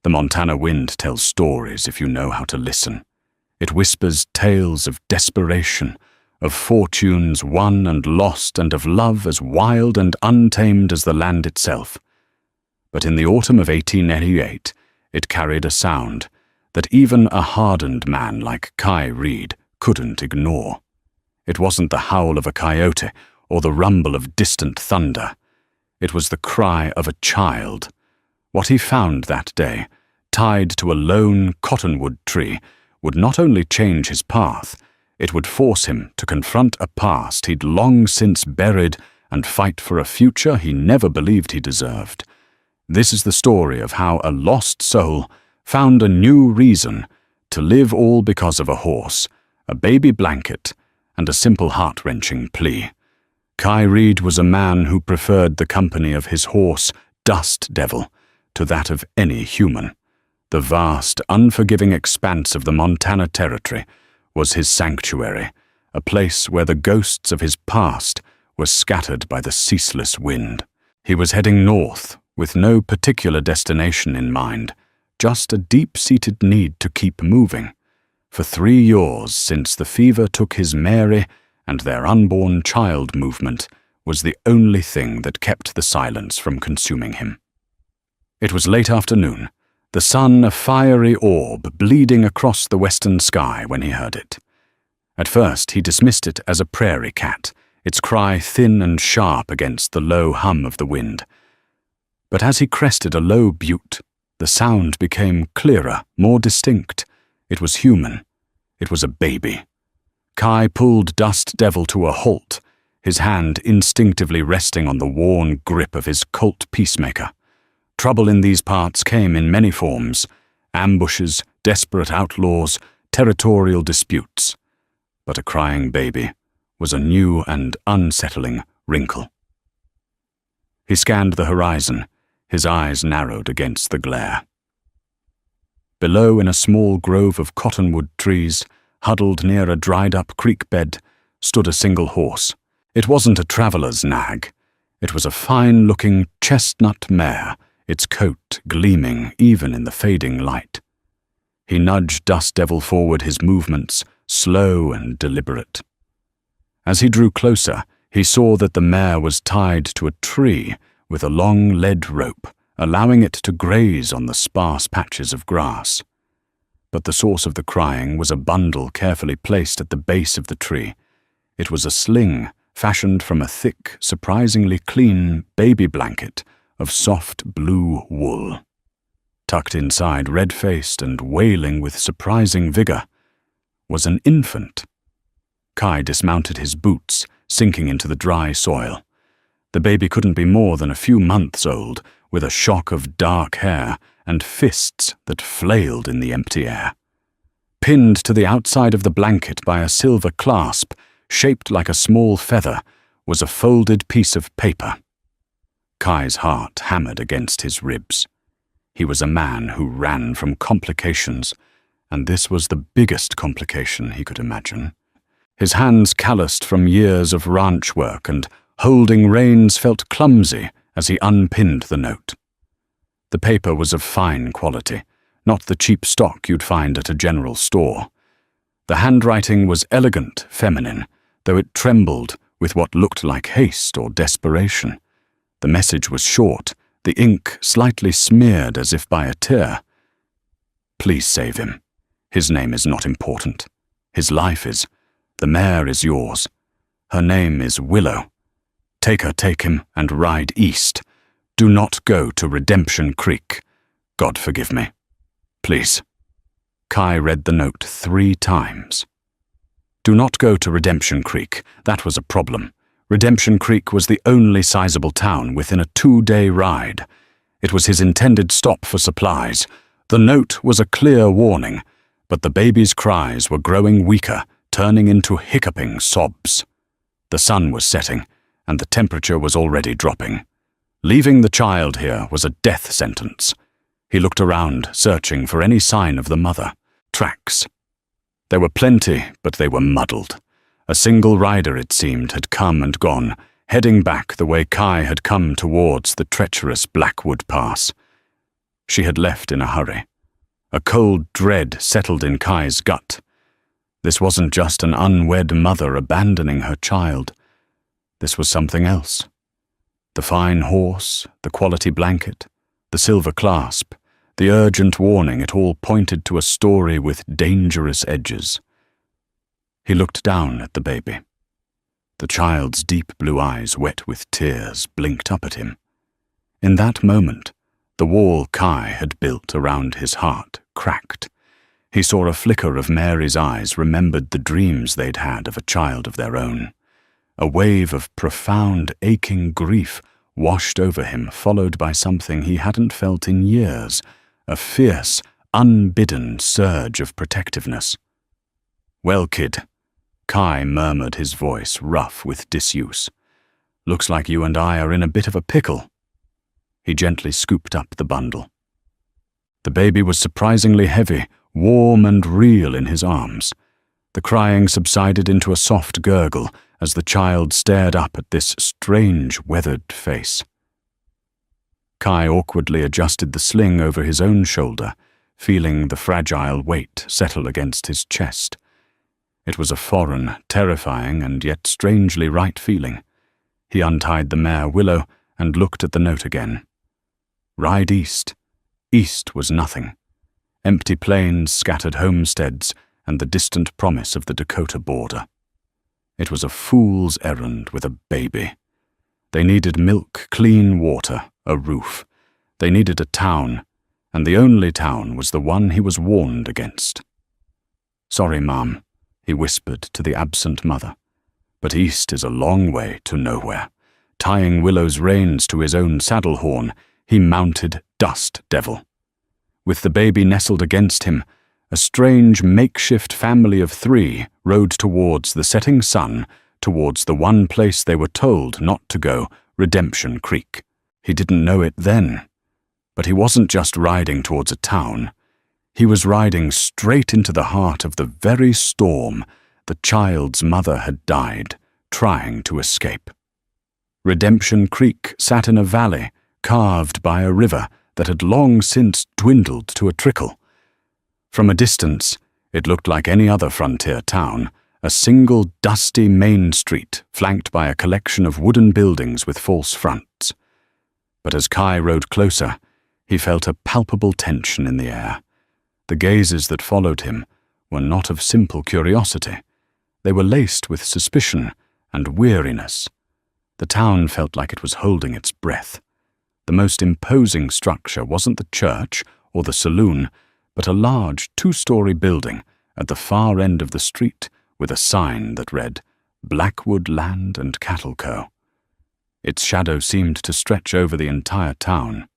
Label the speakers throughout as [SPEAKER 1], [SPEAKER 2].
[SPEAKER 1] The Montana wind tells stories if you know how to listen. It whispers tales of desperation, of fortunes won and lost, and of love as wild and untamed as the land itself. But in the autumn of 1888, it carried a sound that even a hardened man like Kai Reed couldn't ignore. It wasn't the howl of a coyote or the rumble of distant thunder. It was the cry of a child. What he found that day, tied to a lone cottonwood tree, would not only change his path, it would force him to confront a past he'd long since buried and fight for a future he never believed he deserved. This is the story of how a lost soul found a new reason to live, all because of a horse, a baby blanket, and a simple heart-wrenching plea. Kai Reed was a man who preferred the company of his horse, Dust Devil, to that of any human. The vast, unforgiving expanse of the Montana Territory was his sanctuary, a place where the ghosts of his past were scattered by the ceaseless wind. He was heading north, with no particular destination in mind, just a deep-seated need to keep moving. For 3 years since the fever took his Mary and their unborn child movement was the only thing that kept the silence from consuming him. It was late afternoon, the sun a fiery orb bleeding across the western sky when he heard it. At first he dismissed it as a prairie cat, its cry thin and sharp against the low hum of the wind. But as he crested a low butte, the sound became clearer, more distinct. It was human. It was a baby. Kai pulled Dust Devil to a halt, his hand instinctively resting on the worn grip of his Colt Peacemaker. Trouble in these parts came in many forms: ambushes, desperate outlaws, territorial disputes. But a crying baby was a new and unsettling wrinkle. He scanned the horizon, his eyes narrowed against the glare. Below, in a small grove of cottonwood trees, huddled near a dried-up creek bed, stood a single horse. It wasn't a traveler's nag. It was a fine-looking chestnut mare, its coat gleaming even in the fading light. He nudged Dust Devil forward, his movements slow and deliberate. As he drew closer, he saw that the mare was tied to a tree with a long lead rope, allowing it to graze on the sparse patches of grass. But the source of the crying was a bundle carefully placed at the base of the tree. It was a sling fashioned from a thick, surprisingly clean baby blanket of soft blue wool. Tucked inside, red-faced and wailing with surprising vigor, was an infant. Kai dismounted his boots, sinking into the dry soil. The baby couldn't be more than a few months old, with a shock of dark hair and fists that flailed in the empty air. Pinned to the outside of the blanket by a silver clasp, shaped like a small feather, was a folded piece of paper. Kai's heart hammered against his ribs. He was a man who ran from complications, and this was the biggest complication he could imagine. His hands calloused from years of ranch work, and holding reins felt clumsy as he unpinned the note. The paper was of fine quality, not the cheap stock you'd find at a general store. The handwriting was elegant, feminine, though it trembled with what looked like haste or desperation. The message was short, the ink slightly smeared as if by a tear. Please save him. His name is not important. His life is. The mare is yours. Her name is Willow. Take him, and ride east. Do not go to Redemption Creek. God forgive me. Please. Kai read the note 3 times. Do not go to Redemption Creek. That was a problem. Redemption Creek was the only sizable town within a 2-day ride. It was his intended stop for supplies. The note was a clear warning, but the baby's cries were growing weaker, turning into hiccuping sobs. The sun was setting, and the temperature was already dropping. Leaving the child here was a death sentence. He looked around, searching for any sign of the mother. Tracks. There were plenty, but they were muddled. A single rider, it seemed, had come and gone, heading back the way Kai had come towards the treacherous Blackwood Pass. She had left in a hurry. A cold dread settled in Kai's gut. This wasn't just an unwed mother abandoning her child. This was something else. The fine horse, the quality blanket, the silver clasp, the urgent warning, it all pointed to a story with dangerous edges. He looked down at the baby. The child's deep blue eyes, wet with tears, blinked up at him. In that moment, the wall Kai had built around his heart cracked. He saw a flicker of Mary's eyes, remembered the dreams they'd had of a child of their own. A wave of profound, aching grief washed over him, followed by something he hadn't felt in years, a fierce, unbidden surge of protectiveness. "Well, kid," Kai murmured, his voice rough with disuse. "Looks like you and I are in a bit of a pickle." He gently scooped up the bundle. The baby was surprisingly heavy, warm and real in his arms. The crying subsided into a soft gurgle as the child stared up at this strange, weathered face. Kai awkwardly adjusted the sling over his own shoulder, feeling the fragile weight settle against his chest. It was a foreign, terrifying, and yet strangely right feeling. He untied the mare Willow and looked at the note again. Ride east. East was nothing. Empty plains, scattered homesteads, and the distant promise of the Dakota border. It was a fool's errand with a baby. They needed milk, clean water, a roof. They needed a town, and the only town was the one he was warned against. "Sorry, Mom," he whispered to the absent mother, "but east is a long way to nowhere." Tying Willow's reins to his own saddle horn, he mounted Dust Devil. With the baby nestled against him, a strange makeshift family of 3 rode towards the setting sun, towards the one place they were told not to go, Redemption Creek. He didn't know it then, but he wasn't just riding towards a town. He was riding straight into the heart of the very storm the child's mother had died, trying to escape. Redemption Creek sat in a valley, carved by a river that had long since dwindled to a trickle. From a distance, it looked like any other frontier town, a single dusty main street flanked by a collection of wooden buildings with false fronts. But as Kai rode closer, he felt a palpable tension in the air. The gazes that followed him were not of simple curiosity. They were laced with suspicion and weariness. The town felt like it was holding its breath. The most imposing structure wasn't the church or the saloon, but a large 2-story building at the far end of the street with a sign that read, "Blackwood Land and Cattle Co." Its shadow seemed to stretch over the entire town.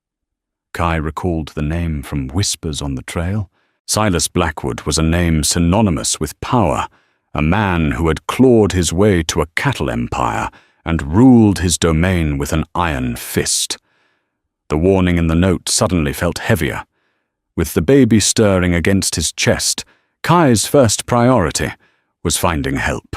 [SPEAKER 1] Kai recalled the name from whispers on the trail. Silas Blackwood was a name synonymous with power, a man who had clawed his way to a cattle empire and ruled his domain with an iron fist. The warning in the note suddenly felt heavier. With the baby stirring against his chest, Kai's first priority was finding help.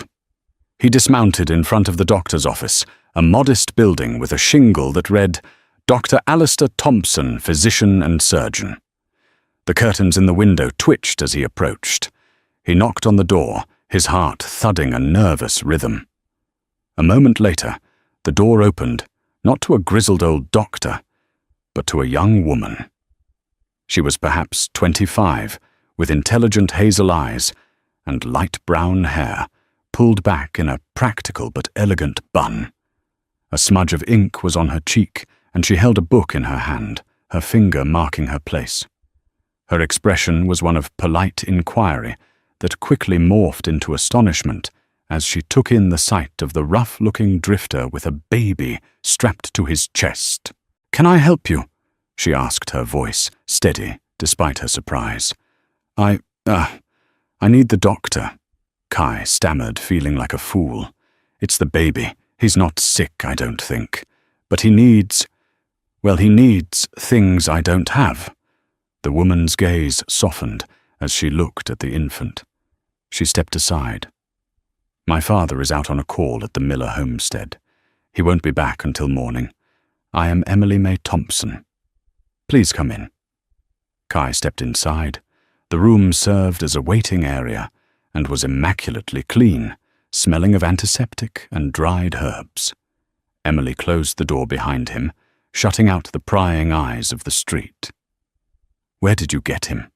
[SPEAKER 1] He dismounted in front of the doctor's office, a modest building with a shingle that read, "Dr. Alistair Thompson, Physician and Surgeon." The curtains in the window twitched as he approached. He knocked on the door, his heart thudding a nervous rhythm. A moment later, the door opened, not to a grizzled old doctor, but to a young woman. She was perhaps 25, with intelligent hazel eyes and light brown hair, pulled back in a practical but elegant bun. A smudge of ink was on her cheek, and she held a book in her hand, her finger marking her place. Her expression was one of polite inquiry that quickly morphed into astonishment as she took in the sight of the rough-looking drifter with a baby strapped to his chest. "Can I help you?" she asked, her voice steady despite her surprise. I need the doctor," Kai stammered, feeling like a fool. "It's the baby. He's not sick, I don't think. But he needs things I don't have." The woman's gaze softened as she looked at the infant. She stepped aside. "My father is out on a call at the Miller homestead. He won't be back until morning. I am Emily May Thompson. Please come in." Kai stepped inside. The room served as a waiting area and was immaculately clean, smelling of antiseptic and dried herbs. Emily closed the door behind him, shutting out the prying eyes of the street. "Where did you get him?"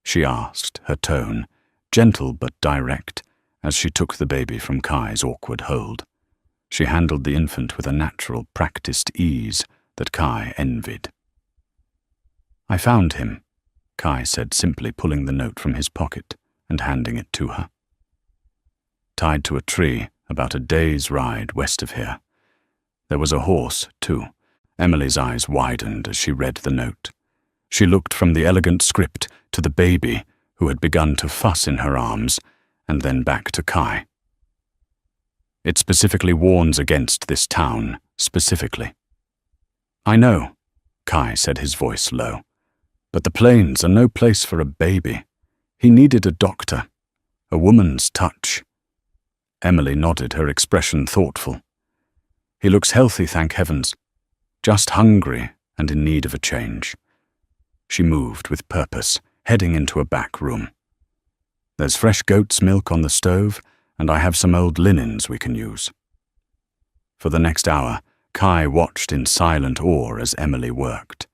[SPEAKER 1] she asked, her tone, gentle but direct, as she took the baby from Kai's awkward hold. She handled the infant with a natural, practiced ease that Kai envied. "I found him," Kai said simply, pulling the note from his pocket and handing it to her. "Tied to a tree about a day's ride west of here. There was a horse, too." Emily's eyes widened as she read the note. She looked from the elegant script to the baby, who had begun to fuss in her arms, and then back to Kai. "It specifically warns against this town, specifically." "I know," Kai said, his voice low. "But the plains are no place for a baby. He needed a doctor, a woman's touch." Emily nodded, her expression thoughtful. "He looks healthy, thank heavens. Just hungry and in need of a change." She moved with purpose, heading into a back room. "There's fresh goat's milk on the stove, and I have some old linens we can use." For the next hour, Kai watched in silent awe as Emily worked.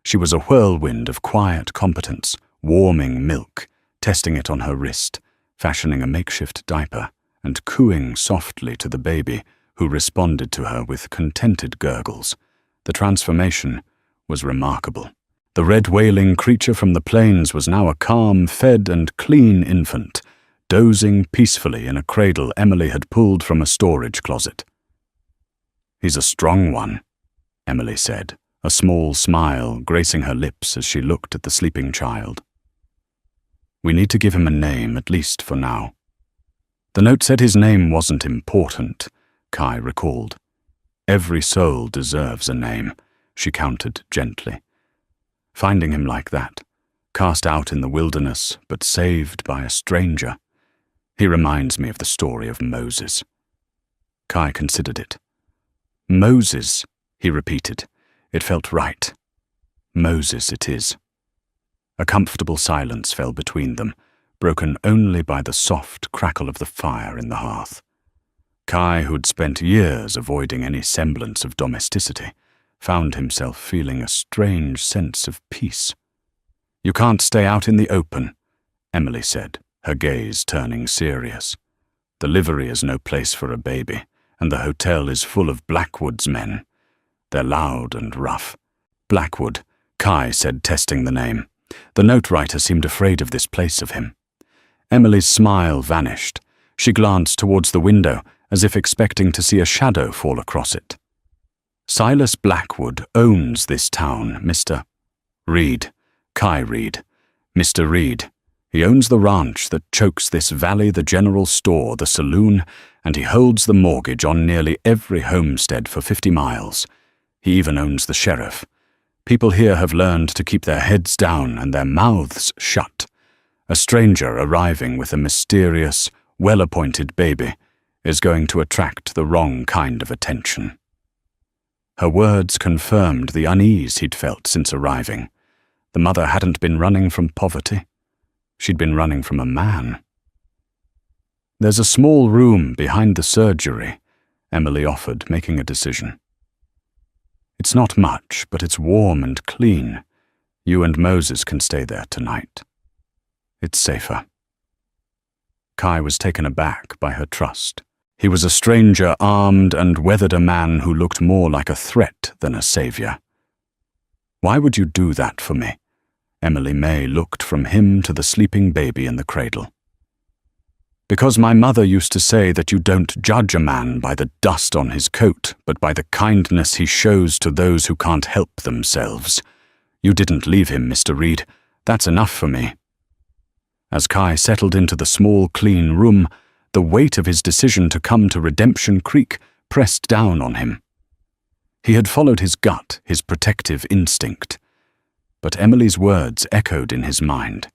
[SPEAKER 1] She was a whirlwind of quiet competence, warming milk, testing it on her wrist, fashioning a makeshift diaper, and cooing softly to the baby, who responded to her with contented gurgles. The transformation was remarkable. The red wailing creature from the plains was now a calm, fed and clean infant, dozing peacefully in a cradle Emily had pulled from a storage closet. "He's a strong one," Emily said, a small smile gracing her lips as she looked at the sleeping child. "We need to give him a name, at least for now." The note said his name wasn't important, Kai recalled. "Every soul deserves a name," she countered gently. "Finding him like that, cast out in the wilderness, but saved by a stranger. He reminds me of the story of Moses." Kai considered it. "Moses," he repeated. It felt right. "Moses it is." A comfortable silence fell between them, broken only by the soft crackle of the fire in the hearth. Kai, who'd spent years avoiding any semblance of domesticity, found himself feeling a strange sense of peace. "You can't stay out in the open," Emily said, her gaze turning serious. "The livery is no place for a baby, and the hotel is full of Blackwood's men. They're loud and rough." "Blackwood," Kai said, testing the name. The note writer seemed afraid of this place of him. Emily's smile vanished. She glanced towards the window, as if expecting to see a shadow fall across it. "Silas Blackwood owns this town, Mr. Reed. Kai Reed. Mr. Reed. He owns the ranch that chokes this valley, the general store, the saloon, and he holds the mortgage on nearly every homestead for 50 miles. He even owns the sheriff. People here have learned to keep their heads down and their mouths shut. A stranger arriving with a mysterious, well-appointed baby is going to attract the wrong kind of attention." Her words confirmed the unease he'd felt since arriving. The mother hadn't been running from poverty. She'd been running from a man. "There's a small room behind the surgery," Emily offered, making a decision. "It's not much, but it's warm and clean. You and Moses can stay there tonight. It's safer." Kai was taken aback by her trust. He was a stranger, armed and weathered, a man who looked more like a threat than a savior. "Why would you do that for me?" Emily May looked from him to the sleeping baby in the cradle. "Because my mother used to say that you don't judge a man by the dust on his coat, but by the kindness he shows to those who can't help themselves. You didn't leave him, Mr. Reed. That's enough for me." As Kai settled into the small, clean room, the weight of his decision to come to Redemption Creek pressed down on him. He had followed his gut, his protective instinct. But Emily's words echoed in his mind.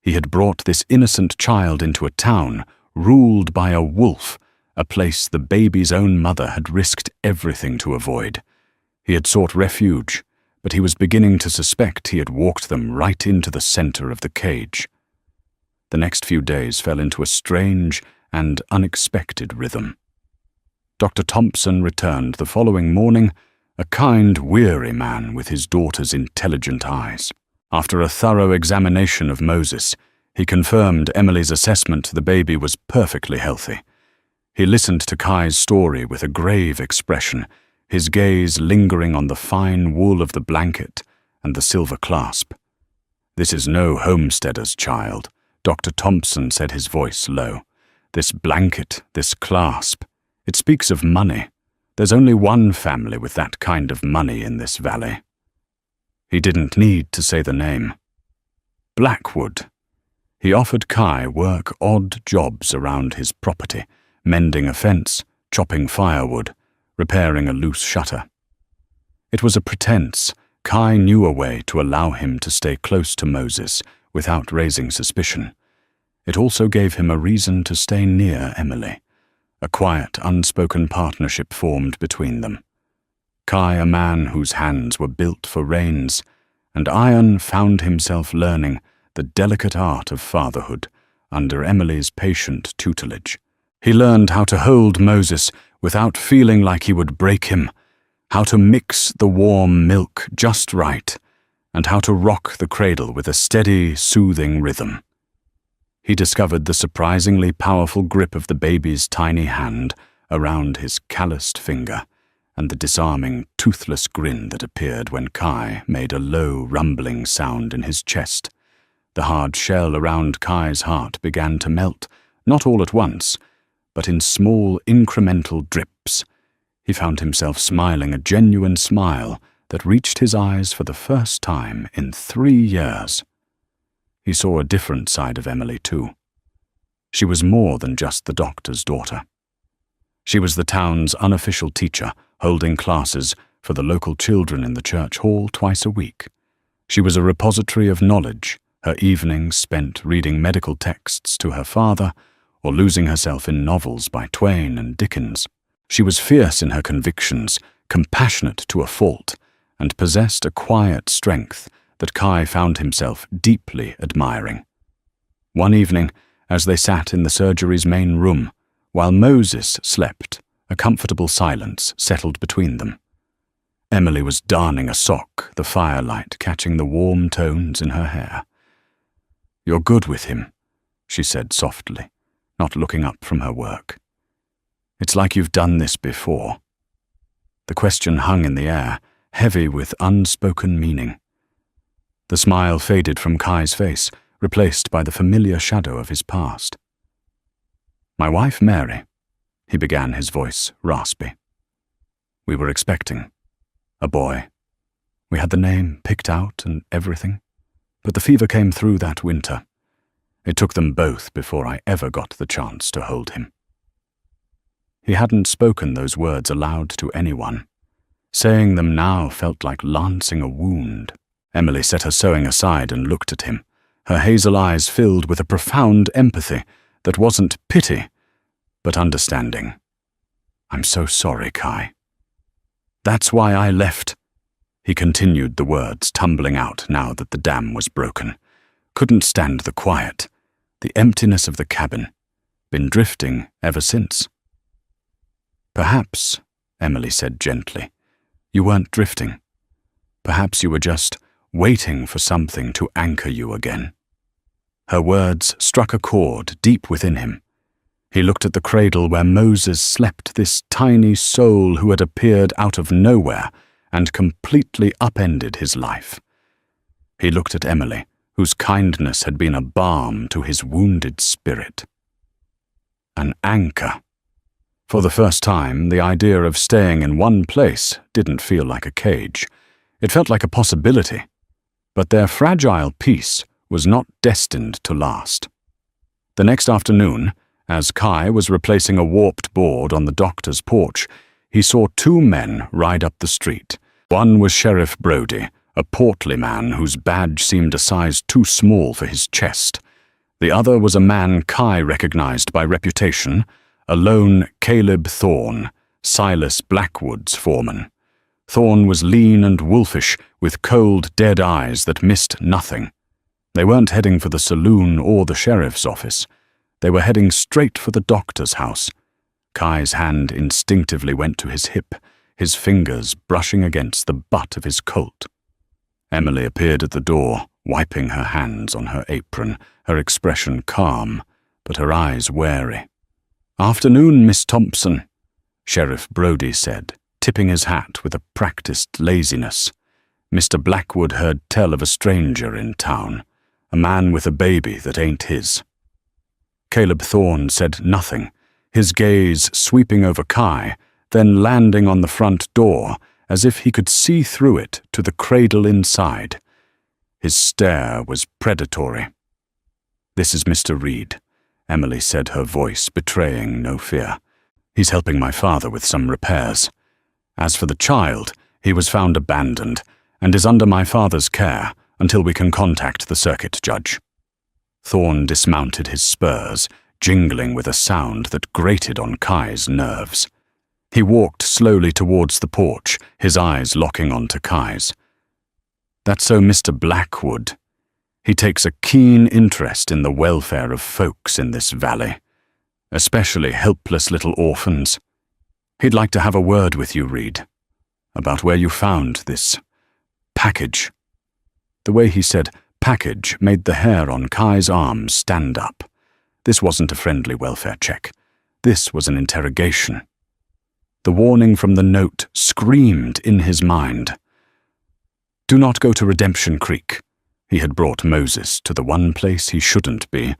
[SPEAKER 1] He had brought this innocent child into a town ruled by a wolf, a place the baby's own mother had risked everything to avoid. He had sought refuge, but he was beginning to suspect he had walked them right into the center of the cage. The next few days fell into a strange and unexpected rhythm. Dr. Thompson returned the following morning, a kind, weary man with his daughter's intelligent eyes. After a thorough examination of Moses, he confirmed Emily's assessment the baby was perfectly healthy. He listened to Kai's story with a grave expression, his gaze lingering on the fine wool of the blanket and the silver clasp. "This is no homesteader's child," Dr. Thompson said, his voice low. "This blanket, this clasp, it speaks of money. There's only one family with that kind of money in this valley." He didn't need to say the name. Blackwood. He offered Kai work odd jobs around his property, mending a fence, chopping firewood, repairing a loose shutter. It was a pretense. Kai knew a way to allow him to stay close to Moses without raising suspicion. It also gave him a reason to stay near Emily. A quiet, unspoken partnership formed between them. Kai, a man whose hands were built for reins, and Iron found himself learning the delicate art of fatherhood under Emily's patient tutelage. He learned how to hold Moses without feeling like he would break him, how to mix the warm milk just right, and how to rock the cradle with a steady, soothing rhythm. He discovered the surprisingly powerful grip of the baby's tiny hand around his calloused finger, and the disarming, toothless grin that appeared when Kai made a low, rumbling sound in his chest. The hard shell around Kai's heart began to melt, not all at once, but in small, incremental drips. He found himself smiling a genuine smile that reached his eyes for the first time in 3 years. He saw a different side of Emily, too. She was more than just the doctor's daughter. She was the town's unofficial teacher, holding classes for the local children in the church hall twice a week. She was a repository of knowledge, her evenings spent reading medical texts to her father or losing herself in novels by Twain and Dickens. She was fierce in her convictions, compassionate to a fault, and possessed a quiet strength that Kai found himself deeply admiring. One evening, as they sat in the surgery's main room, while Moses slept, a comfortable silence settled between them. Emily was darning a sock, the firelight catching the warm tones in her hair. "You're good with him," she said softly, not looking up from her work. "It's like you've done this before." The question hung in the air, heavy with unspoken meaning. The smile faded from Kai's face, replaced by the familiar shadow of his past. "My wife, Mary," he began, his voice raspy. "We were expecting a boy. We had the name picked out and everything, but the fever came through that winter. It took them both before I ever got the chance to hold him." He hadn't spoken those words aloud to anyone. Saying them now felt like lancing a wound. Emily set her sewing aside and looked at him, her hazel eyes filled with a profound empathy that wasn't pity, but understanding. "I'm so sorry, Kai. That's why I left." He continued, the words tumbling out now that the dam was broken. "Couldn't stand the quiet, the emptiness of the cabin. Been drifting ever since." "Perhaps," Emily said gently, "you weren't drifting. Perhaps you were just waiting for something to anchor you again." Her words struck a chord deep within him. He looked at the cradle where Moses slept, this tiny soul who had appeared out of nowhere and completely upended his life. He looked at Emily, whose kindness had been a balm to his wounded spirit. An anchor. For the first time, the idea of staying in one place didn't feel like a cage. It felt like a possibility. But their fragile peace was not destined to last. The next afternoon, as Kai was replacing a warped board on the doctor's porch, he saw 2 men ride up the street. One was Sheriff Brody, a portly man whose badge seemed a size too small for his chest. The other was a man Kai recognized by reputation, a lone Caleb Thorne, Silas Blackwood's foreman. Thorn was lean and wolfish, with cold, dead eyes that missed nothing. They weren't heading for the saloon or the sheriff's office. They were heading straight for the doctor's house. Kai's hand instinctively went to his hip, his fingers brushing against the butt of his Colt. Emily appeared at the door, wiping her hands on her apron, her expression calm, but her eyes wary. "Afternoon, Miss Thompson," Sheriff Brodie said, tipping his hat with a practiced laziness. Mr. Blackwood heard tell of a stranger in town, a man with a baby that ain't his. Caleb Thorne said nothing, his gaze sweeping over Kai, then landing on the front door as if he could see through it to the cradle inside. His stare was predatory. "This is Mr. Reed," Emily said, her voice betraying no fear. "He's helping my father with some repairs. As for the child, he was found abandoned and is under my father's care until we can contact the circuit judge." Thorne dismounted his spurs, jingling with a sound that grated on Kai's nerves. He walked slowly towards the porch, his eyes locking onto Kai's. "That's so Mr. Blackwood. He takes a keen interest in the welfare of folks in this valley, especially helpless little orphans. He'd like to have a word with you, Reed, about where you found this package." The way he said package made the hair on Kai's arm stand up. This wasn't a friendly welfare check. This was an interrogation. The warning from the note screamed in his mind. Do not go to Redemption Creek. He had brought Moses to the one place he shouldn't be,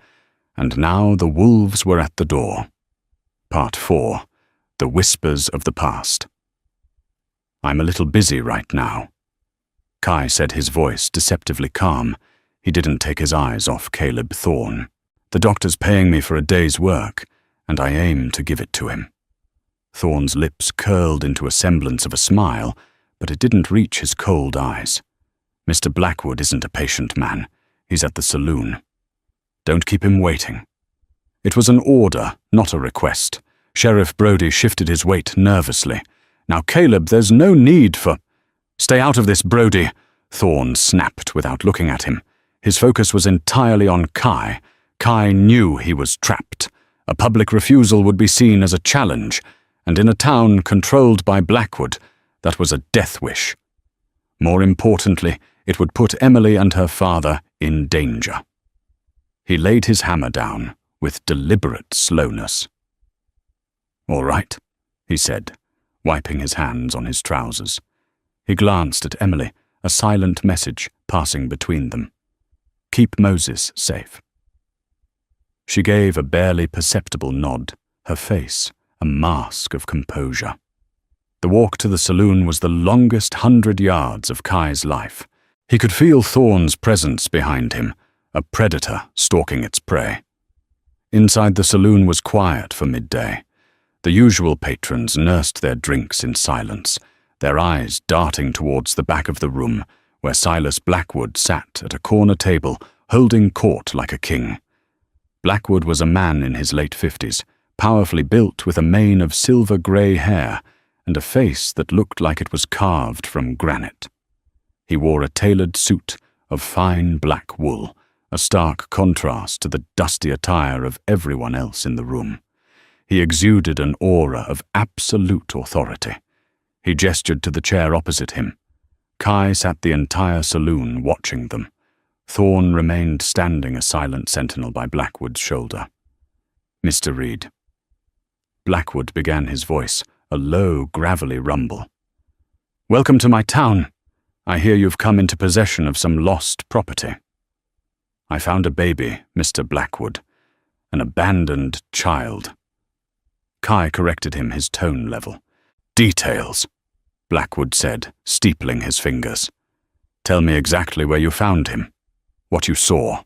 [SPEAKER 1] and now the wolves were at the door. Part 4. The Whispers of the Past. "I'm a little busy right now." Kai said, his voice deceptively calm. He didn't take his eyes off Caleb Thorne. "The doctor's paying me for a day's work, and I aim to give it to him." Thorne's lips curled into a semblance of a smile, but it didn't reach his cold eyes. "Mr. Blackwood isn't a patient man. He's at the saloon. Don't keep him waiting." It was an order, not a request. Sheriff Brodie shifted his weight nervously. "Now, Caleb, there's no need for—" "Stay out of this, Brodie," Thorne snapped without looking at him. His focus was entirely on Kai. Kai knew he was trapped. A public refusal would be seen as a challenge, and in a town controlled by Blackwood, that was a death wish. More importantly, it would put Emily and her father in danger. He laid his hammer down with deliberate slowness. "All right," he said, wiping his hands on his trousers. He glanced at Emily, a silent message passing between them. "Keep Moses safe." She gave a barely perceptible nod, her face a mask of composure. The walk to the saloon was the longest 100 yards of Kai's life. He could feel Thorne's presence behind him, a predator stalking its prey. Inside the saloon was quiet for midday. The usual patrons nursed their drinks in silence, their eyes darting towards the back of the room, where Silas Blackwood sat at a corner table, holding court like a king. Blackwood was a man in his late 50s, powerfully built with a mane of silver-grey hair and a face that looked like it was carved from granite. He wore a tailored suit of fine black wool, a stark contrast to the dusty attire of everyone else in the room. He exuded an aura of absolute authority. He gestured to the chair opposite him. Kai sat the entire saloon watching them. Thorne remained standing a silent sentinel by Blackwood's shoulder. "Mr. Reed." Blackwood began his voice, a low, gravelly rumble. "Welcome to my town. I hear you've come into possession of some lost property." "I found a baby, Mr. Blackwood. An abandoned child." Kai corrected him, his tone level. "Details," Blackwood said, steepling his fingers. "Tell me exactly where you found him, what you saw."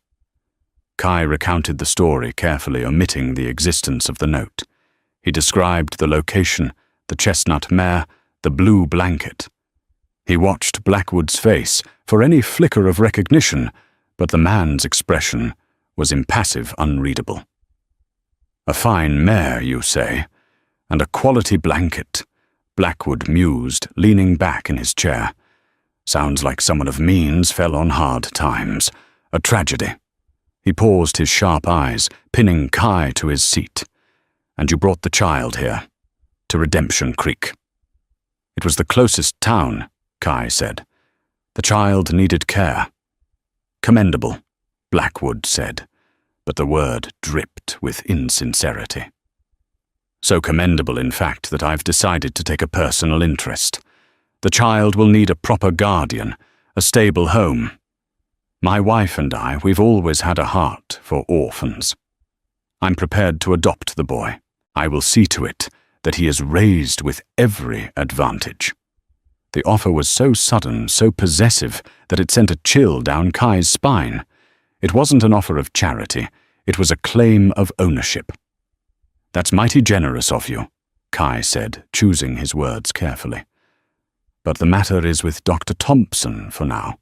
[SPEAKER 1] Kai recounted the story, carefully omitting the existence of the note. He described the location, the chestnut mare, the blue blanket. He watched Blackwood's face for any flicker of recognition, but the man's expression was impassive, unreadable. "A fine mare, you say, and a quality blanket." Blackwood mused, leaning back in his chair. Sounds like someone of means fell on hard times. A tragedy. He paused, his sharp eyes, pinning Kai to his seat. And you brought the child here, to Redemption Creek. It was the closest town, Kai said. The child needed care. Commendable, Blackwood said, but the word dripped with insincerity. So commendable, in fact, that I've decided to take a personal interest. The child will need a proper guardian, a stable home. My wife and we've always had a heart for orphans. I'm prepared to adopt the boy. I will see to it that he is raised with every advantage. The offer was so sudden, so possessive, that it sent a chill down Kai's spine. It wasn't an offer of charity. It was a claim of ownership. That's mighty generous of you, Kai said, choosing his words carefully. But the matter is with Dr. Thompson for now,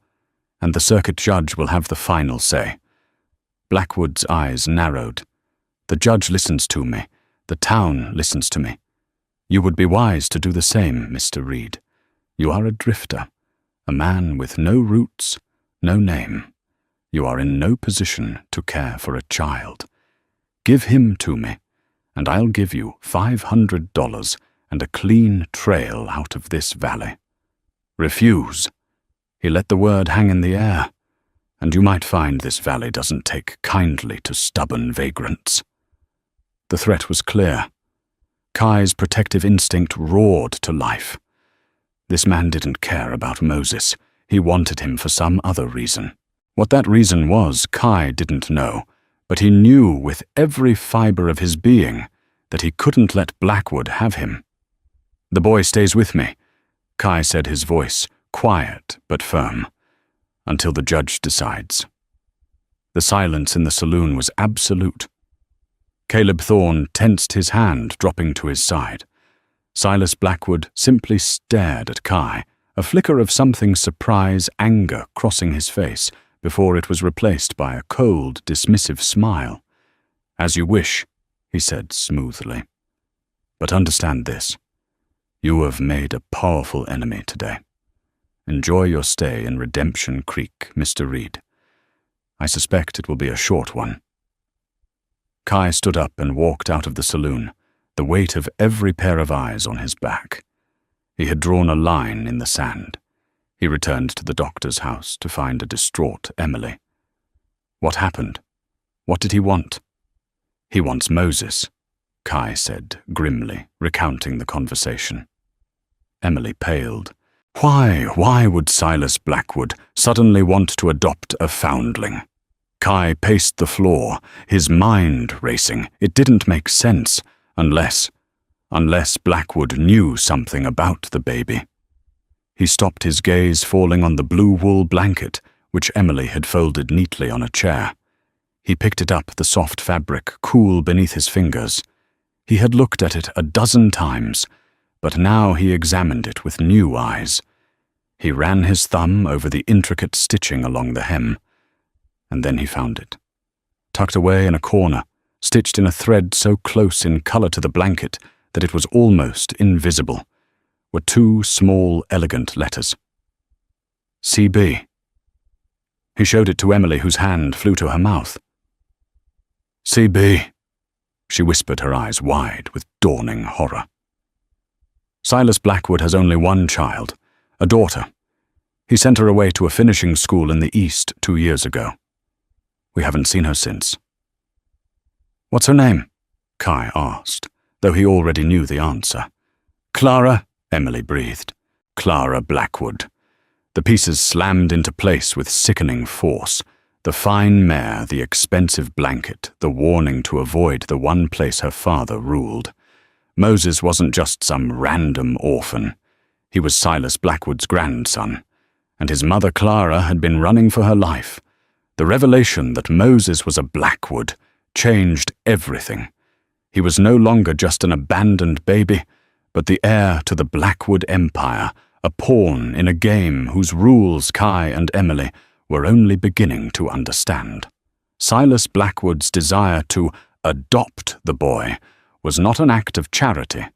[SPEAKER 1] and the circuit judge will have the final say. Blackwood's eyes narrowed. The judge listens to me. The town listens to me. You would be wise to do the same, Mr. Reed. You are a drifter, a man with no roots, no name. You are in no position to care for a child. Give him to me, and I'll give you $500 and a clean trail out of this valley. Refuse. He let the word hang in the air, and you might find this valley doesn't take kindly to stubborn vagrants. The threat was clear. Kai's protective instinct roared to life. This man didn't care about Moses. He wanted him for some other reason. What that reason was, Kai didn't know, but he knew with every fiber of his being that he couldn't let Blackwood have him. The boy stays with me, Kai said, his voice quiet but firm, until the judge decides. The silence in the saloon was absolute. Caleb Thorne tensed his hand, dropping to his side. Silas Blackwood simply stared at Kai, a flicker of something surprise, anger crossing his face, before it was replaced by a cold, dismissive smile. As you wish, he said smoothly. But understand this. You have made a powerful enemy today. Enjoy your stay in Redemption Creek, Mr. Reed. I suspect it will be a short one. Kai stood up and walked out of the saloon, the weight of every pair of eyes on his back. He had drawn a line in the sand. He returned to the doctor's house to find a distraught Emily. What happened? What did he want? He wants Moses, Kai said grimly, recounting the conversation. Emily paled. Why would Silas Blackwood suddenly want to adopt a foundling? Kai paced the floor, his mind racing. It didn't make sense, unless Blackwood knew something about the baby. He stopped, his gaze falling on the blue wool blanket, which Emily had folded neatly on a chair. He picked it up, the soft fabric cool beneath his fingers. He had looked at it a dozen times, but now he examined it with new eyes. He ran his thumb over the intricate stitching along the hem, and then he found it. Tucked away in a corner, stitched in a thread so close in color to the blanket that it was almost invisible, were two small, elegant letters. CB. He showed it to Emily, whose hand flew to her mouth. CB, she whispered, her eyes wide with dawning horror. Silas Blackwood has only one child, a daughter. He sent her away to a finishing school in the East 2 years ago. We haven't seen her since. What's her name? Kai asked, though he already knew the answer. Clara, Emily breathed. Clara Blackwood. The pieces slammed into place with sickening force. The fine mare, the expensive blanket, the warning to avoid the one place her father ruled. Moses wasn't just some random orphan. He was Silas Blackwood's grandson, and his mother Clara had been running for her life. The revelation that Moses was a Blackwood changed everything. He was no longer just an abandoned baby, but the heir to the Blackwood Empire, a pawn in a game whose rules Kai and Emily were only beginning to understand. Silas Blackwood's desire to adopt the boy was not an act of charity,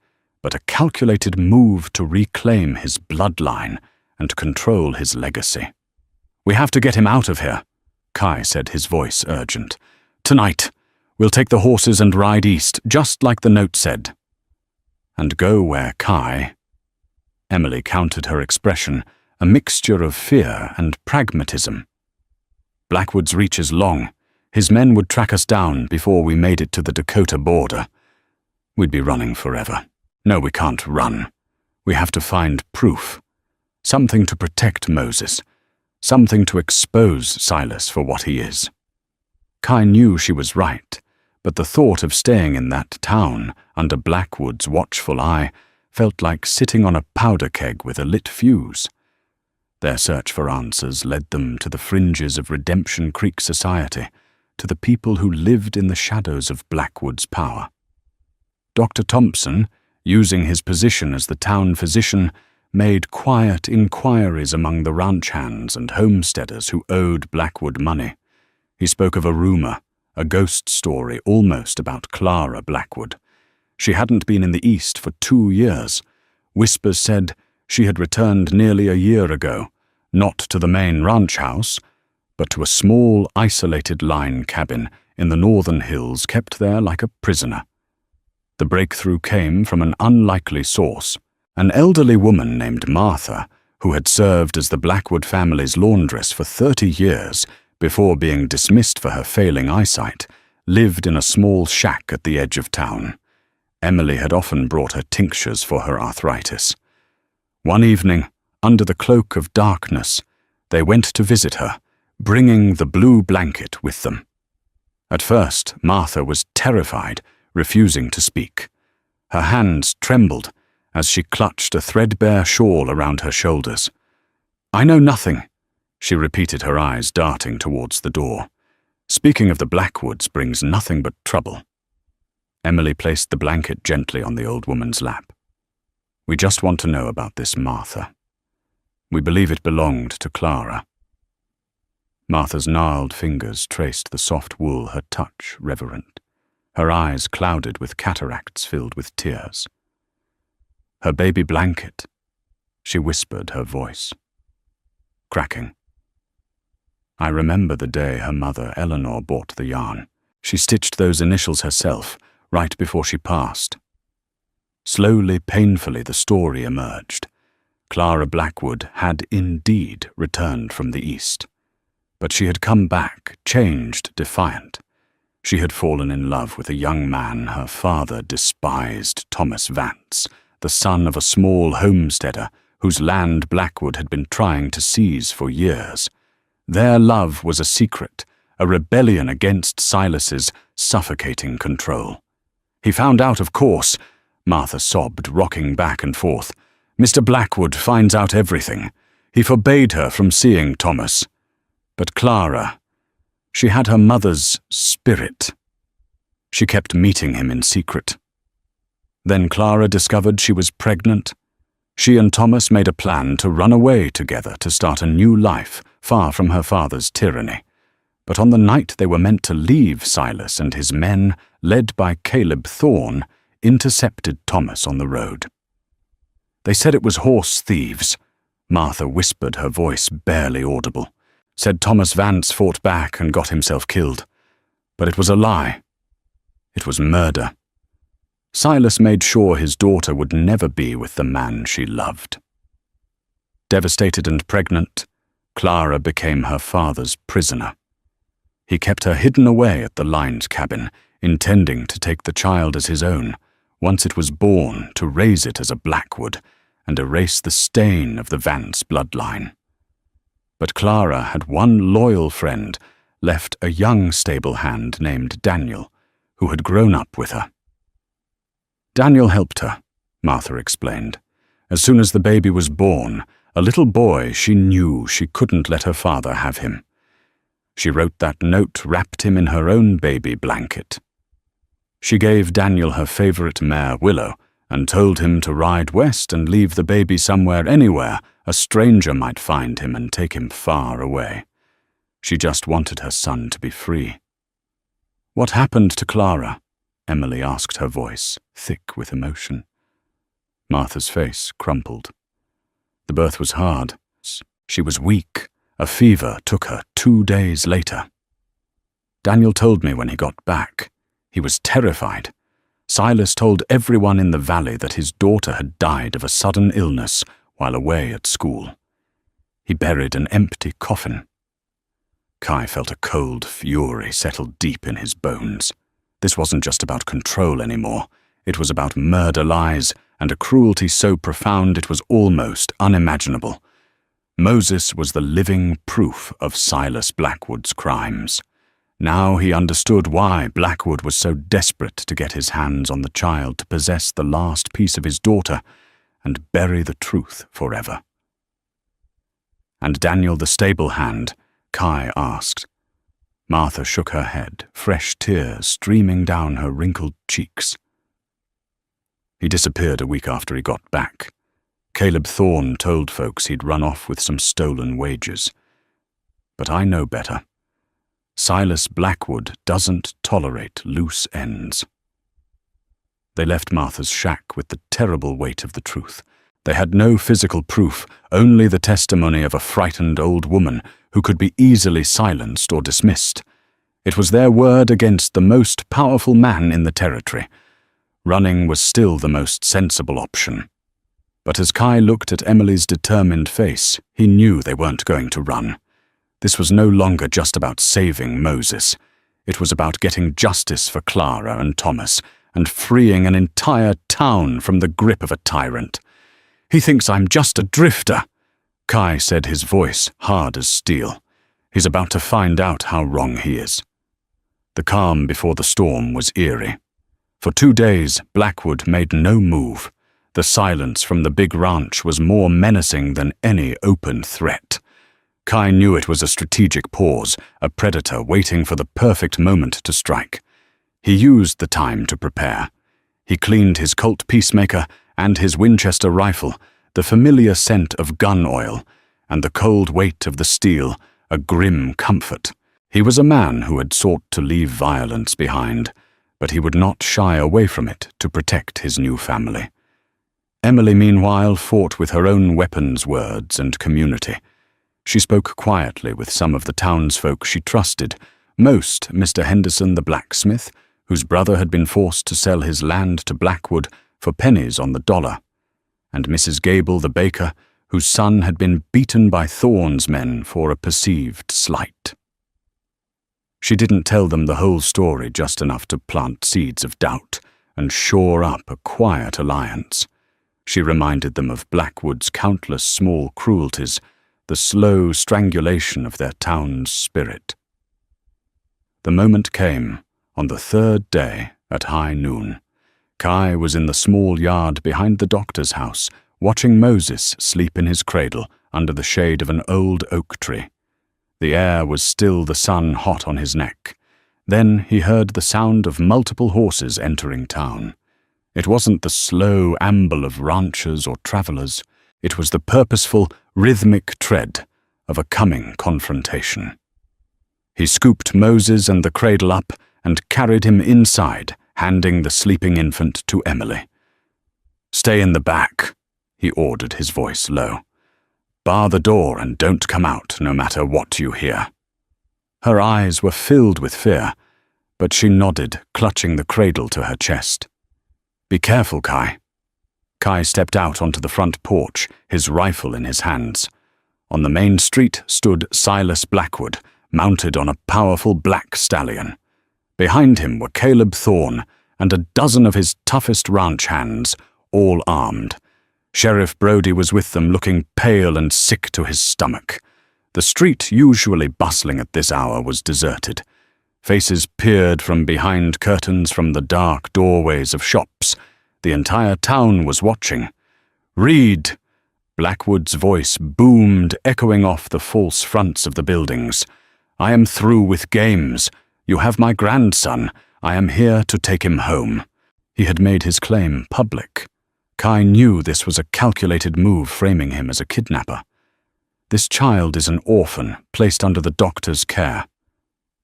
[SPEAKER 1] but a calculated move to reclaim his bloodline and control his legacy. "We have to get him out of here," Kai said, his voice urgent. "Tonight, we'll take the horses and ride east, just like the note said." "And go where Kai—" Emily countered her expression, a mixture of fear and pragmatism. "Blackwood's reach is long. His men would track us down before we made it to the Dakota border. We'd be running forever. No, we can't run. We have to find proof. Something to protect Moses. Something to expose Silas for what he is." Kai knew she was right, but the thought of staying in that town under Blackwood's watchful eye felt like sitting on a powder keg with a lit fuse. Their search for answers led them to the fringes of Redemption Creek society, to the people who lived in the shadows of Blackwood's power. Dr. Thompson, using his position as the town physician, made quiet inquiries among the ranch hands and homesteaders who owed Blackwood money. He spoke of a rumor, a ghost story almost about Clara Blackwood. She hadn't been in the East for 2 years. Whispers said she had returned nearly a year ago, not to the main ranch house, but to a small, isolated line cabin in the northern hills kept there like a prisoner. The breakthrough came from an unlikely source, an elderly woman named Martha, who had served as the Blackwood family's laundress for 30 years before being dismissed for her failing eyesight, lived in a small shack at the edge of town. Emily had often brought her tinctures for her arthritis. One evening, under the cloak of darkness, they went to visit her, bringing the blue blanket with them. At first, Martha was terrified, refusing to speak. Her hands trembled as she clutched a threadbare shawl around her shoulders. "I know nothing," she repeated, her eyes darting towards the door. "Speaking of the Blackwoods brings nothing but trouble." Emily placed the blanket gently on the old woman's lap. "We just want to know about this Martha. We believe it belonged to Clara." Martha's gnarled fingers traced the soft wool, her touch reverent, her eyes clouded with cataracts filled with tears. "Her baby blanket," she whispered, her voice cracking. "I remember the day her mother, Eleanor, bought the yarn. She stitched those initials herself, right before she passed." Slowly, painfully, the story emerged. Clara Blackwood had indeed returned from the East. But she had come back, changed, defiant. She had fallen in love with a young man her father despised, Thomas Vance, the son of a small homesteader whose land Blackwood had been trying to seize for years. Their love was a secret, a rebellion against Silas's suffocating control. "He found out, of course," Martha sobbed, rocking back and forth. "Mr. Blackwood finds out everything. He forbade her from seeing Thomas. But Clara, she had her mother's spirit. She kept meeting him in secret. Then Clara discovered she was pregnant. She and Thomas made a plan to run away together to start a new life, far from her father's tyranny. But on the night they were meant to leave, Silas and his men, led by Caleb Thorne, intercepted Thomas on the road. They said it was horse thieves. Martha whispered, her voice barely audible. Said Thomas Vance fought back and got himself killed. But it was a lie. It was murder. Silas made sure his daughter would never be with the man she loved. Devastated and pregnant, Clara became her father's prisoner. He kept her hidden away at the lined cabin, intending to take the child as his own, once it was born, to raise it as a Blackwood and erase the stain of the Vance bloodline. But Clara had one loyal friend, left a young stable hand named Daniel, who had grown up with her. Daniel helped her, Martha explained. As soon as the baby was born, a little boy, she knew she couldn't let her father have him. She wrote that note, wrapped him in her own baby blanket. She gave Daniel her favorite mare, Willow, and told him to ride west and leave the baby somewhere, anywhere a stranger might find him and take him far away. She just wanted her son to be free. "What happened to Clara?" Emily asked, her voice thick with emotion. Martha's face crumpled. The birth was hard. She was weak. A fever took her 2 days later. Daniel told me when he got back. He was terrified. Silas told everyone in the valley that his daughter had died of a sudden illness while away at school. He buried an empty coffin. Kai felt a cold fury settle deep in his bones. This wasn't just about control anymore. It was about murder lies and a cruelty so profound it was almost unimaginable. Moses was the living proof of Silas Blackwood's crimes. Now he understood why Blackwood was so desperate to get his hands on the child to possess the last piece of his daughter and bury the truth forever. "And Daniel the stable hand?" Kai asked. Martha shook her head, fresh tears streaming down her wrinkled cheeks. "He disappeared a week after he got back. Caleb Thorne told folks he'd run off with some stolen wages. But I know better. Silas Blackwood doesn't tolerate loose ends." They left Martha's shack with the terrible weight of the truth. They had no physical proof, only the testimony of a frightened old woman who could be easily silenced or dismissed. It was their word against the most powerful man in the territory. Running was still the most sensible option. But as Kai looked at Emily's determined face, he knew they weren't going to run. This was no longer just about saving Moses. It was about getting justice for Clara and Thomas and freeing an entire town from the grip of a tyrant. "He thinks I'm just a drifter," Kai said, his voice hard as steel. "He's about to find out how wrong he is." The calm before the storm was eerie. For 2 days, Blackwood made no move. The silence from the big ranch was more menacing than any open threat. Kai knew it was a strategic pause, a predator waiting for the perfect moment to strike. He used the time to prepare. He cleaned his Colt Peacemaker and his Winchester rifle, the familiar scent of gun oil, and the cold weight of the steel, a grim comfort. He was a man who had sought to leave violence behind, but he would not shy away from it to protect his new family. Emily, meanwhile, fought with her own weapons, words, and community. She spoke quietly with some of the townsfolk she trusted, most Mr. Henderson the blacksmith, whose brother had been forced to sell his land to Blackwood for pennies on the dollar, and Mrs. Gable the baker, whose son had been beaten by Thorne's men for a perceived slight. She didn't tell them the whole story, just enough to plant seeds of doubt and shore up a quiet alliance. She reminded them of Blackwood's countless small cruelties, the slow strangulation of their town's spirit. The moment came, on the 3rd day at high noon. Kai was in the small yard behind the doctor's house, watching Moses sleep in his cradle under the shade of an old oak tree. The air was still the sun hot on his neck. Then he heard the sound of multiple horses entering town. It wasn't the slow amble of ranchers or travelers. It was the purposeful, rhythmic tread of a coming confrontation. He scooped Moses and the cradle up and carried him inside, handing the sleeping infant to Emily. "Stay in the back," he ordered, his voice low. "Bar the door and don't come out, no matter what you hear." Her eyes were filled with fear, but she nodded, clutching the cradle to her chest. "Be careful, Kai." Kai stepped out onto the front porch, his rifle in his hands. On the main street stood Silas Blackwood, mounted on a powerful black stallion. Behind him were Caleb Thorne and a dozen of his toughest ranch hands, all armed. Sheriff Brody was with them, looking pale and sick to his stomach. The street, usually bustling at this hour, was deserted. Faces peered from behind curtains from the dark doorways of shops. The entire town was watching. "Read!" Blackwood's voice boomed, echoing off the false fronts of the buildings. "I am through with games. You have my grandson. I am here to take him home." He had made his claim public. Kai knew this was a calculated move, framing him as a kidnapper. "This child is an orphan, placed under the doctor's care."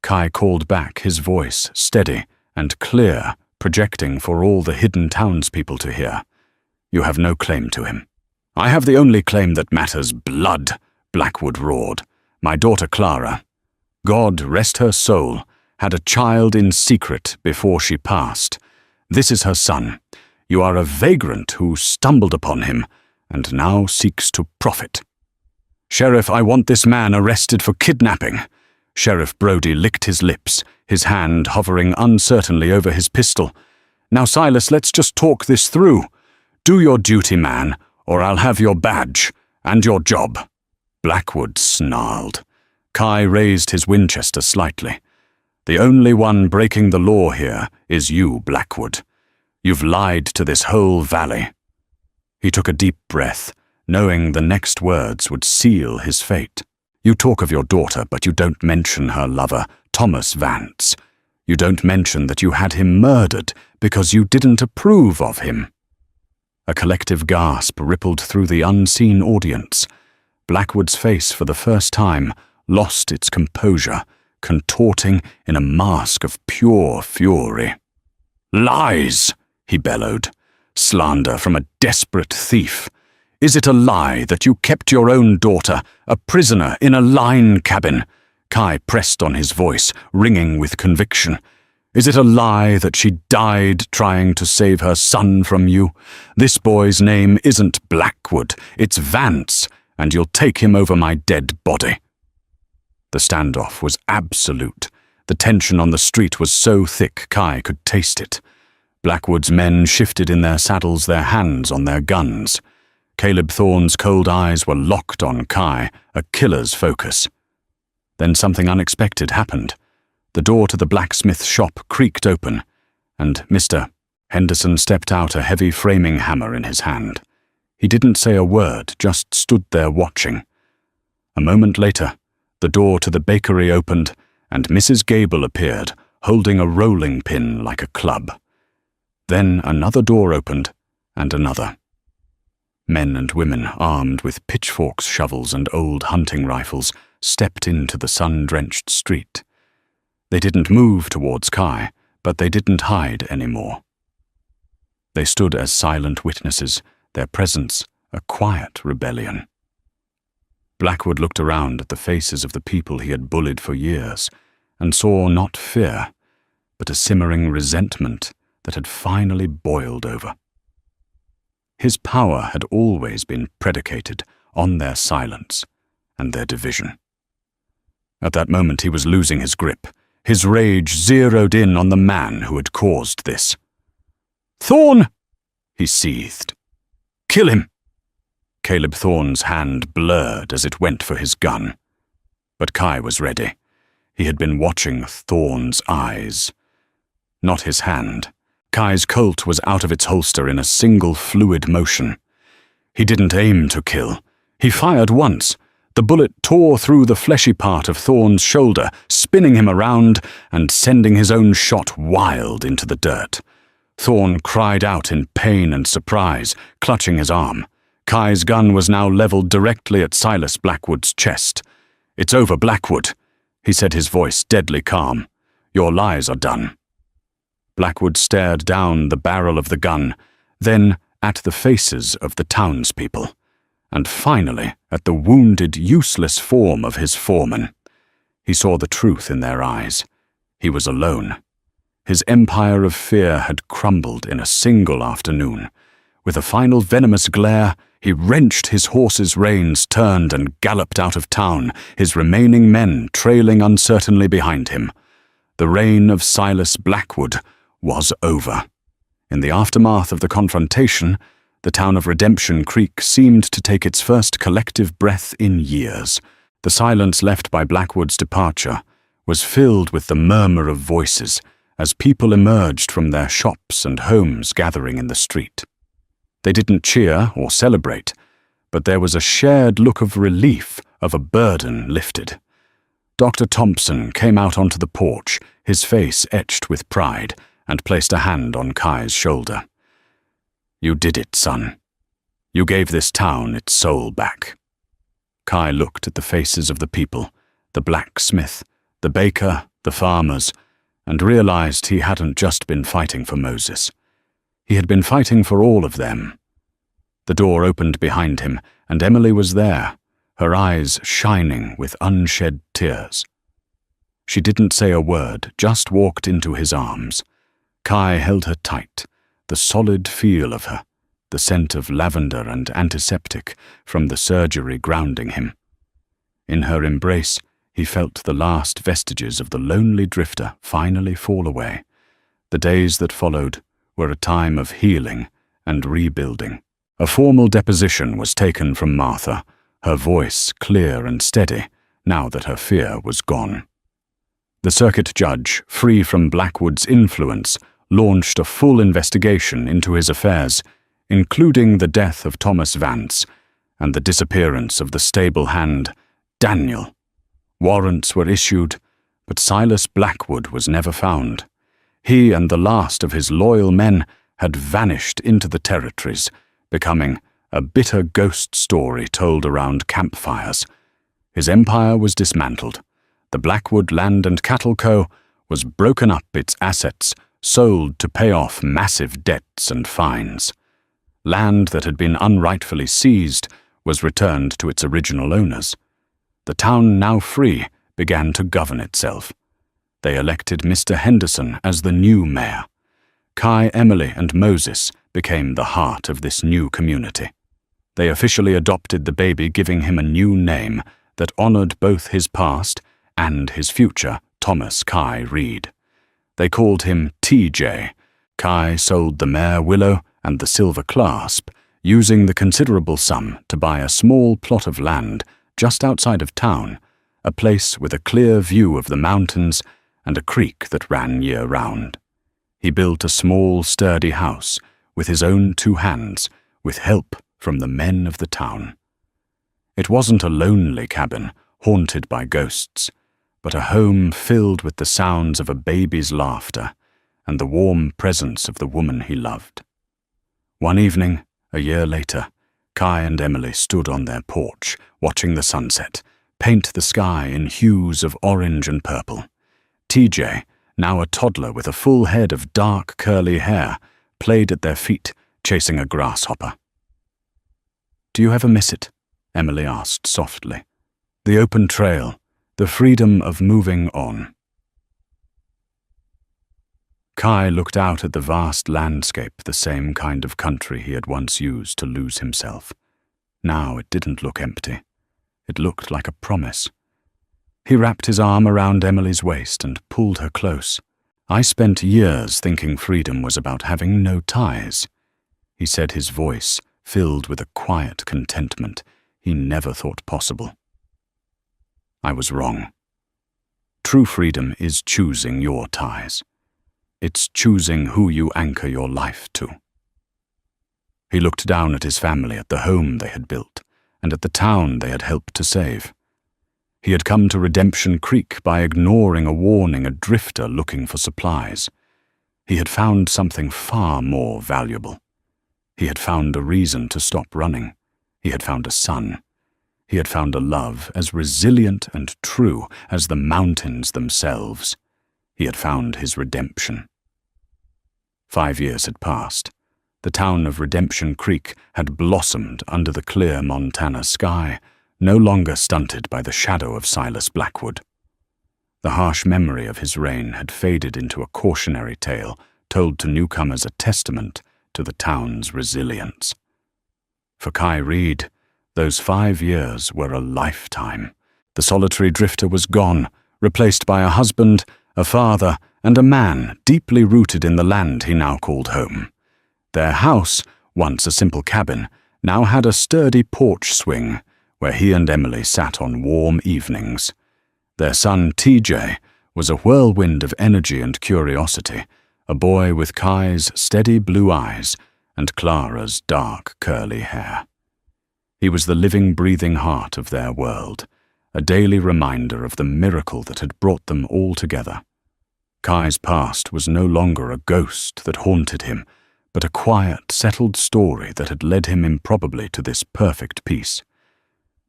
[SPEAKER 1] Kai called back, his voice steady and clear, projecting for all the hidden townspeople to hear. You have no claim to him." "I have the only claim that matters, blood," Blackwood roared. "My daughter Clara, God rest her soul, had a child in secret before she passed. This is her son. You are a vagrant who stumbled upon him and now seeks to profit." "Sheriff, I want this man arrested for kidnapping." Sheriff Brody licked his lips, his hand hovering uncertainly over his pistol. "Now, Silas, let's just talk this through. Do your duty, man, or I'll have your badge and your job." Blackwood snarled. Kai raised his Winchester slightly. "The only one breaking the law here is you, Blackwood. You've lied to this whole valley." He took a deep breath, knowing the next words would seal his fate. "You talk of your daughter, but you don't mention her lover, Thomas Vance. You don't mention that you had him murdered because you didn't approve of him." A collective gasp rippled through the unseen audience. Blackwood's face, for the first time, lost its composure, contorting in a mask of pure fury. "Lies!" he bellowed. "Slander from a desperate thief. Is it a lie that you kept your own daughter, a prisoner in a line cabin?" Kai pressed on his voice, ringing with conviction. "Is it a lie that she died trying to save her son from you? This boy's name isn't Blackwood, it's Vance, and you'll take him over my dead body." The standoff was absolute. The tension on the street was so thick Kai could taste it. Blackwood's men shifted in their saddles, their hands on their guns. Caleb Thorne's cold eyes were locked on Kai, a killer's focus. Then something unexpected happened. The door to the blacksmith shop creaked open, and Mr. Henderson stepped out, a heavy framing hammer in his hand. He didn't say a word, just stood there watching. A moment later, the door to the bakery opened, and Mrs. Gable appeared, holding a rolling pin like a club. Then another door opened, and another. Men and women, armed with pitchforks, shovels, and old hunting rifles, stepped into the sun-drenched street. They didn't move towards Kai, but they didn't hide anymore. They stood as silent witnesses, their presence a quiet rebellion. Blackwood looked around at the faces of the people he had bullied for years, and saw not fear, but a simmering resentment that had finally boiled over. His power had always been predicated on their silence and their division. At that moment he was losing his grip. His rage zeroed in on the man who had caused this. "Thorne!" he seethed. "Kill him!" Caleb Thorne's hand blurred as it went for his gun. But Kai was ready. He had been watching Thorne's eyes. Not his hand. Kai's Colt was out of its holster in a single fluid motion. He didn't aim to kill. He fired once. The bullet tore through the fleshy part of Thorne's shoulder, spinning him around and sending his own shot wild into the dirt. Thorne cried out in pain and surprise, clutching his arm. Kai's gun was now leveled directly at Silas Blackwood's chest. "It's over, Blackwood," he said, his voice deadly calm. "Your lies are done." Blackwood stared down the barrel of the gun, then at the faces of the townspeople, and finally at the wounded, useless form of his foreman. He saw the truth in their eyes. He was alone. His empire of fear had crumbled in a single afternoon. With a final venomous glare, he wrenched his horse's reins, turned and galloped out of town, his remaining men trailing uncertainly behind him. The reign of Silas Blackwood was over. In the aftermath of the confrontation, the town of Redemption Creek seemed to take its first collective breath in years. The silence left by Blackwood's departure was filled with the murmur of voices as people emerged from their shops and homes gathering in the street. They didn't cheer or celebrate, but there was a shared look of relief, of a burden lifted. Dr. Thompson came out onto the porch, his face etched with pride, and placed a hand on Kai's shoulder. "You did it, son. You gave this town its soul back." Kai looked at the faces of the people, the blacksmith, the baker, the farmers, and realized he hadn't just been fighting for Moses. He had been fighting for all of them, The door opened behind him, and Emily was there, her eyes shining with unshed tears. She didn't say a word, just walked into his arms. Kai held her tight, the solid feel of her, the scent of lavender and antiseptic from the surgery grounding him. In her embrace, he felt the last vestiges of the lonely drifter finally fall away. The days that followed were a time of healing and rebuilding. A formal deposition was taken from Martha, her voice clear and steady, now that her fear was gone. The circuit judge, free from Blackwood's influence, launched a full investigation into his affairs, including the death of Thomas Vance and the disappearance of the stable hand, Daniel. Warrants were issued, but Silas Blackwood was never found. He and the last of his loyal men had vanished into the territories, becoming a bitter ghost story told around campfires. His empire was dismantled. The Blackwood Land and Cattle Co. was broken up, its assets sold to pay off massive debts and fines. Land that had been unrightfully seized was returned to its original owners. The town, now free, began to govern itself. They elected Mr. Henderson as the new mayor. Kai, Emily, and Moses became the heart of this new community. They officially adopted the baby, giving him a new name that honored both his past and his future, Thomas Kai Reed. They called him TJ. Kai sold the mare Willow and the silver clasp, using the considerable sum to buy a small plot of land just outside of town, a place with a clear view of the mountains and a creek that ran year-round. He built a small, sturdy house with his own 2 hands, with help from the men of the town. It wasn't a lonely cabin, haunted by ghosts, but a home filled with the sounds of a baby's laughter and the warm presence of the woman he loved. One evening, a year later, Kai and Emily stood on their porch, watching the sunset paint the sky in hues of orange and purple. TJ, now a toddler with a full head of dark curly hair, played at their feet, chasing a grasshopper. "Do you ever miss it?" Emily asked softly. "The open trail, the freedom of moving on." Kai looked out at the vast landscape, the same kind of country he had once used to lose himself. Now it didn't look empty. It looked like a promise. He wrapped his arm around Emily's waist and pulled her close. "I spent years thinking freedom was about having no ties," he said, his voice filled with a quiet contentment he never thought possible. "I was wrong. True freedom is choosing your ties. It's choosing who you anchor your life to." He looked down at his family, at the home they had built, and at the town they had helped to save. He had come to Redemption Creek by ignoring a warning, a drifter looking for supplies. He had found something far more valuable. He had found a reason to stop running. He had found a son. He had found a love as resilient and true as the mountains themselves. He had found his redemption. 5 years had passed. The town of Redemption Creek had blossomed under the clear Montana sky, no longer stunted by the shadow of Silas Blackwood. The harsh memory of his reign had faded into a cautionary tale told to newcomers, a testament to the town's resilience. For Kai Reed, those 5 years were a lifetime. The solitary drifter was gone, replaced by a husband, a father, and a man deeply rooted in the land he now called home. Their house, once a simple cabin, now had a sturdy porch swing where he and Emily sat on warm evenings. Their son TJ was a whirlwind of energy and curiosity, a boy with Kai's steady blue eyes and Clara's dark curly hair. He was the living, breathing heart of their world, a daily reminder of the miracle that had brought them all together. Kai's past was no longer a ghost that haunted him, but a quiet, settled story that had led him improbably to this perfect peace.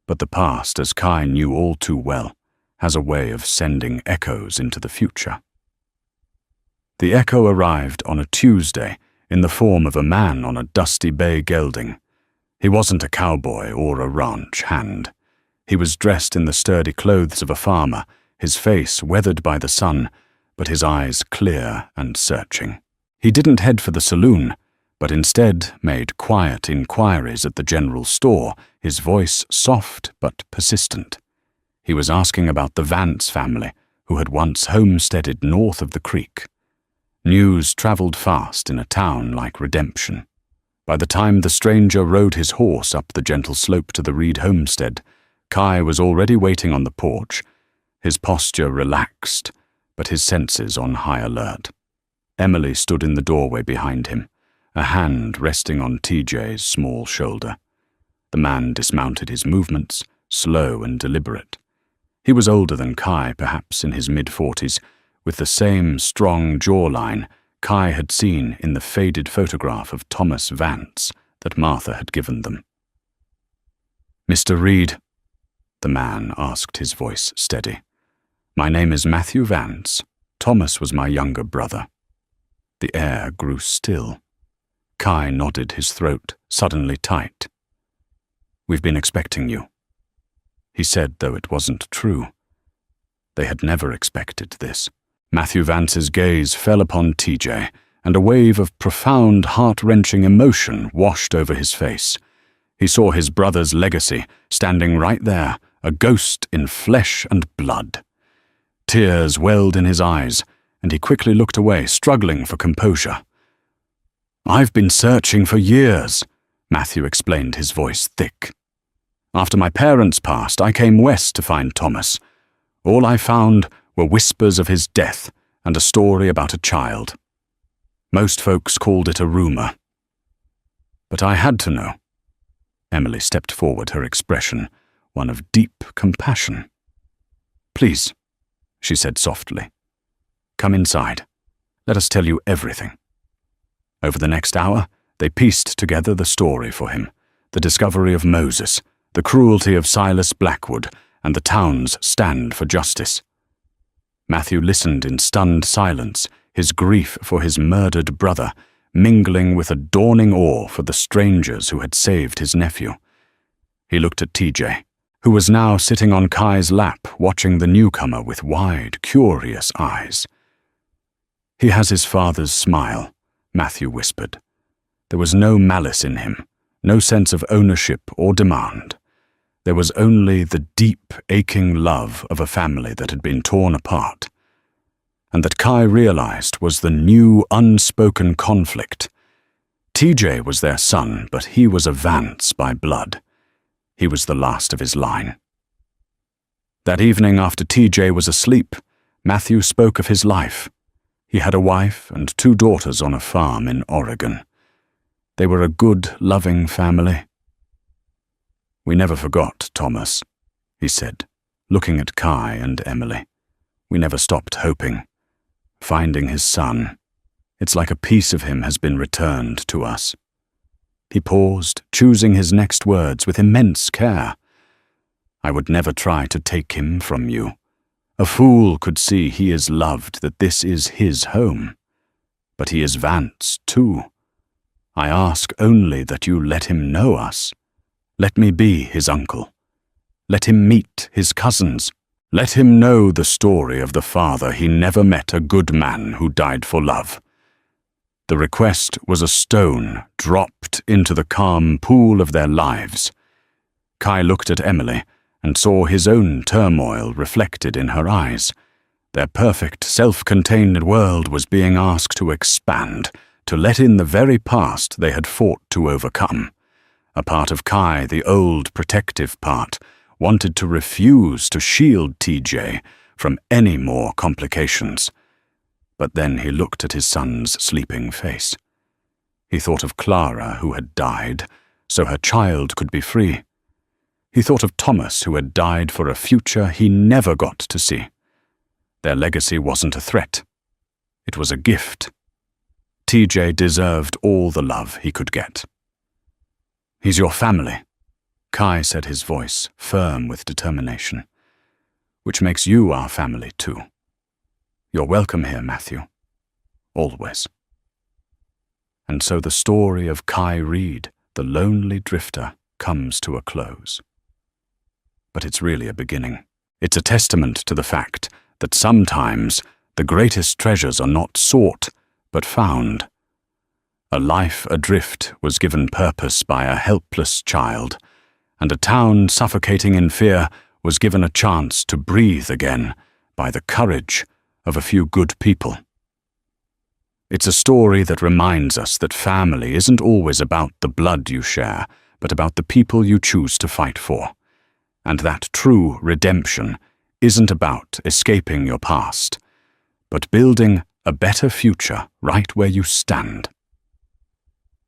[SPEAKER 1] But the past, as Kai knew all too well, has a way of sending echoes into the future. The echo arrived on a Tuesday in the form of a man on a dusty bay gelding. He wasn't a cowboy or a ranch hand. He was dressed in the sturdy clothes of a farmer, his face weathered by the sun, but his eyes clear and searching. He didn't head for the saloon, but instead made quiet inquiries at the general store, his voice soft but persistent. He was asking about the Vance family, who had once homesteaded north of the creek. News traveled fast in a town like Redemption. By the time the stranger rode his horse up the gentle slope to the Reed homestead, Kai was already waiting on the porch, his posture relaxed, but his senses on high alert. Emily stood in the doorway behind him, a hand resting on TJ's small shoulder. The man dismounted his movements, slow and deliberate. He was older than Kai, perhaps in his mid-40s, with the same strong jawline Kai had seen in the faded photograph of Thomas Vance that Martha had given them. "Mr. Reed," the man asked, his voice steady. "My name is Matthew Vance. Thomas was my younger brother." The air grew still. Kai nodded, his throat suddenly tight. "We've been expecting you," he said, though it wasn't true. They had never expected this. Matthew Vance's gaze fell upon TJ, and a wave of profound, heart-wrenching emotion washed over his face. He saw his brother's legacy standing right there, a ghost in flesh and blood. Tears welled in his eyes, and he quickly looked away, struggling for composure. "I've been searching for years," Matthew explained, his voice thick. "After my parents passed, I came west to find Thomas. All I found were whispers of his death and a story about a child. Most folks called it a rumor. But I had to know." Emily stepped forward, her expression one of deep compassion. "Please," she said softly. "Come inside. Let us tell you everything." Over the next hour, they pieced together the story for him, the discovery of Moses, the cruelty of Silas Blackwood, and the town's stand for justice. Matthew listened in stunned silence, his grief for his murdered brother mingling with a dawning awe for the strangers who had saved his nephew. He looked at TJ, who was now sitting on Kai's lap, watching the newcomer with wide, curious eyes. "He has his father's smile," Matthew whispered. There was no malice in him, no sense of ownership or demand. There was only the deep, aching love of a family that had been torn apart, and that Kai realized was the new, unspoken conflict. TJ was their son, but he was a Vance by blood. He was the last of his line. That evening, after TJ was asleep, Matthew spoke of his life. He had a wife and 2 daughters on a farm in Oregon. They were a good, loving family. "We never forgot Thomas," he said, looking at Kai and Emily. "We never stopped hoping. Finding his son, it's like a piece of him has been returned to us." He paused, choosing his next words with immense care. "I would never try to take him from you. A fool could see he is loved, that this is his home. But he is Vance, too. I ask only that you let him know us. Let me be his uncle. Let him meet his cousins. Let him know the story of the father he never met, a good man who died for love." The request was a stone dropped into the calm pool of their lives. Kai looked at Emily and saw his own turmoil reflected in her eyes. Their perfect, self-contained world was being asked to expand, to let in the very past they had fought to overcome. A part of Kai, the old protective part, wanted to refuse to shield TJ from any more complications. But then he looked at his son's sleeping face. He thought of Clara, who had died, so her child could be free. He thought of Thomas, who had died for a future he never got to see. Their legacy wasn't a threat. It was a gift. TJ deserved all the love he could get. "He's your family," Kai said, his voice firm with determination. "Which makes you our family, too. You're welcome here, Matthew. Always." And so the story of Kai Reed the lonely drifter comes to a close. But it's really a beginning. It's a testament to the fact that sometimes the greatest treasures are not sought, but found. A life adrift was given purpose by a helpless child, and a town suffocating in fear was given a chance to breathe again by the courage of a few good people. It's a story that reminds us that family isn't always about the blood you share, but about the people you choose to fight for, and that true redemption isn't about escaping your past, but building a better future right where you stand.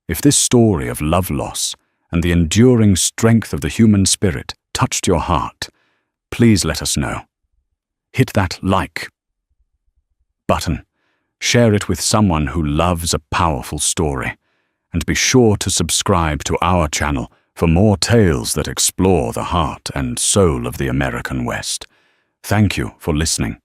[SPEAKER 1] If this story of love loss and the enduring strength of the human spirit touched your heart, please let us know. Hit that like button, share it with someone who loves a powerful story, and be sure to subscribe to our channel for more tales that explore the heart and soul of the American West. Thank you for listening.